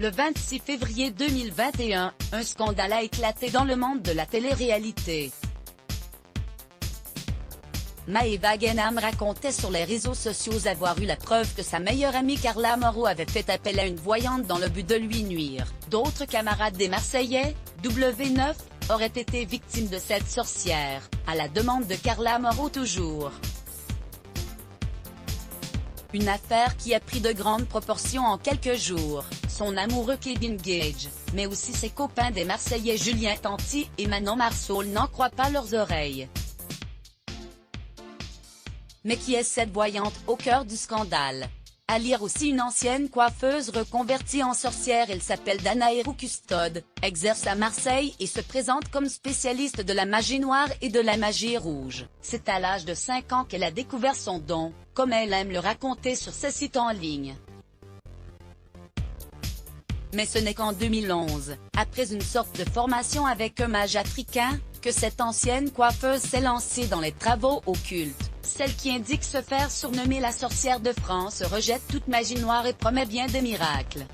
Le 26 février 2021, un scandale a éclaté dans le monde de la télé-réalité. Maëva Guénam racontait sur les réseaux sociaux avoir eu la preuve que sa meilleure amie Carla Moreau avait fait appel à une voyante dans le but de lui nuire. D'autres camarades des Marseillais, W9, auraient été victimes de cette sorcière, à la demande de Carla Moreau toujours. Une affaire qui a pris de grandes proportions en quelques jours. Son amoureux Kevin Gage, mais aussi ses copains des Marseillais Julien Tanti et Manon Marceau n'en croient pas leurs oreilles. Mais qui est cette voyante au cœur du scandale? À lire aussi une ancienne coiffeuse reconvertie en sorcière. Elle s'appelle Danaïrou Custode, exerce à Marseille et se présente comme spécialiste de la magie noire et de la magie rouge. C'est à l'âge de 5 ans qu'elle a découvert son don, comme elle aime le raconter sur ses sites en ligne. Mais ce n'est qu'en 2011, après une sorte de formation avec un mage africain, que cette ancienne coiffeuse s'est lancée dans les travaux occultes. Celle qui indique se faire surnommer la sorcière de France rejette toute magie noire et promet bien des miracles.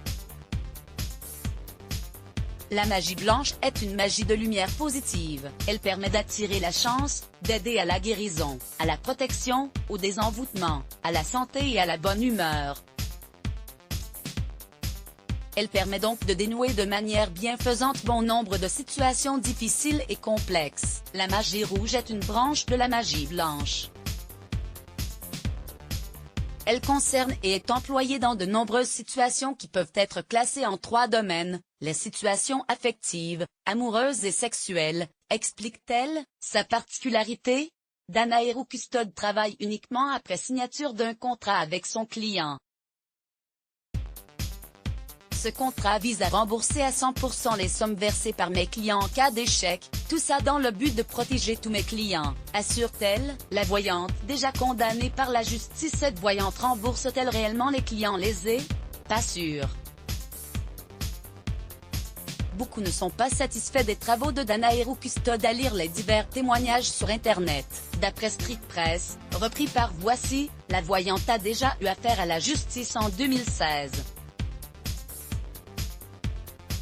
La magie blanche est une magie de lumière positive. Elle permet d'attirer la chance, d'aider à la guérison, à la protection, au désenvoûtement, à la santé et à la bonne humeur. Elle permet donc de dénouer de manière bienfaisante bon nombre de situations difficiles et complexes. La magie rouge est une branche de la magie blanche. Elle concerne et est employée dans de nombreuses situations qui peuvent être classées en 3 domaines, les situations affectives, amoureuses et sexuelles, explique-t-elle. Sa particularité? Danaïrou Custode travaille uniquement après signature d'un contrat avec son client. Ce contrat vise à rembourser à 100% les sommes versées par mes clients en cas d'échec, tout ça dans le but de protéger tous mes clients, assure-t-elle. La voyante, déjà condamnée par la justice, cette voyante rembourse-t-elle réellement les clients lésés? Pas sûr. Beaucoup ne sont pas satisfaits des travaux de Danaïrou Custode à lire les divers témoignages sur Internet. D'après Street Press, repris par Voici, la voyante a déjà eu affaire à la justice en 2016.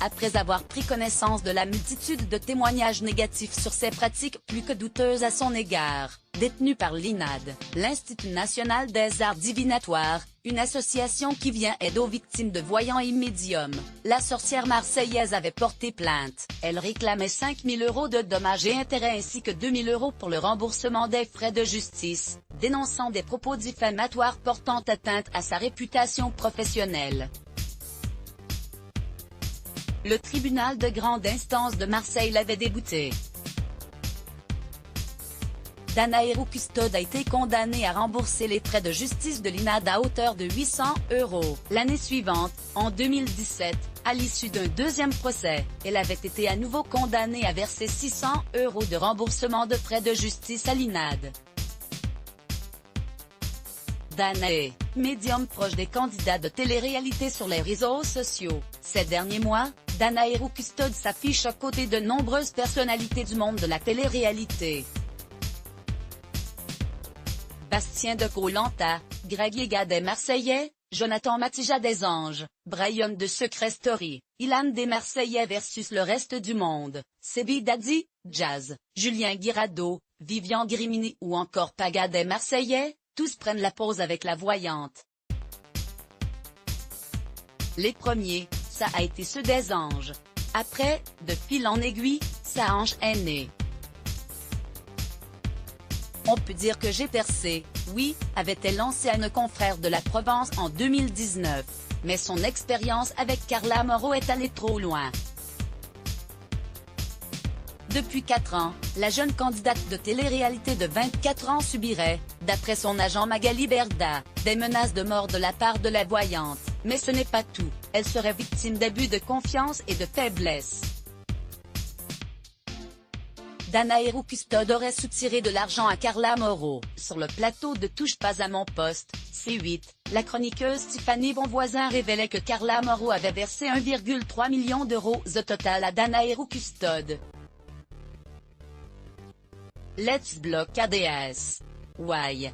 Après avoir pris connaissance de la multitude de témoignages négatifs sur ses pratiques plus que douteuses à son égard, détenue par l'INAD, l'Institut national des arts divinatoires, une association qui vient aide aux victimes de voyants et médiums, la sorcière marseillaise avait porté plainte. Elle réclamait 5 000 € de dommages et intérêts ainsi que 2 000 € pour le remboursement des frais de justice, dénonçant des propos diffamatoires portant atteinte à sa réputation professionnelle. Le tribunal de grande instance de Marseille l'avait débouté. Danaïrou Custode a été condamnée à rembourser les frais de justice de l'INAD à hauteur de 800 €. L'année suivante, en 2017, à l'issue d'un deuxième procès, elle avait été à nouveau condamnée à verser 600 € de remboursement de frais de justice à l'INAD. Danae, médium proche des candidats de télé-réalité sur les réseaux sociaux. Ces derniers mois, Danaïrou Custode s'affiche aux côtés de nombreuses personnalités du monde de la télé-réalité. Bastien de Koh-Lanta, Greg Higa des Marseillais, Jonathan Matija des Anges, Brian de Secret Story, Ilan des Marseillais versus le reste du monde, Sebi Daddy, Jazz, Julien Guirado, Vivian Grimini ou encore Paga des Marseillais, tous prennent la pause avec la voyante. Les premiers, ça a été ceux des Anges. Après, de fil en aiguille, sa hanche est née. On peut dire que j'ai percé, oui, avait-elle lancé à un confrère de la Provence en 2019. Mais son expérience avec Carla Moreau est allée trop loin. Depuis 4 ans, la jeune candidate de télé-réalité de 24 ans subirait, d'après son agent Magali Berda, des menaces de mort de la part de la voyante. Mais ce n'est pas tout, elle serait victime d'abus de confiance et de faiblesse. Danaïrou Custode aurait soutiré de l'argent à Carla Moreau. Sur le plateau de Touche pas à mon poste, C8, la chroniqueuse Tiffany Bonvoisin révélait que Carla Moreau avait versé 1,3 million € au total à Danaïrou Custode. Let's block ADS. Why?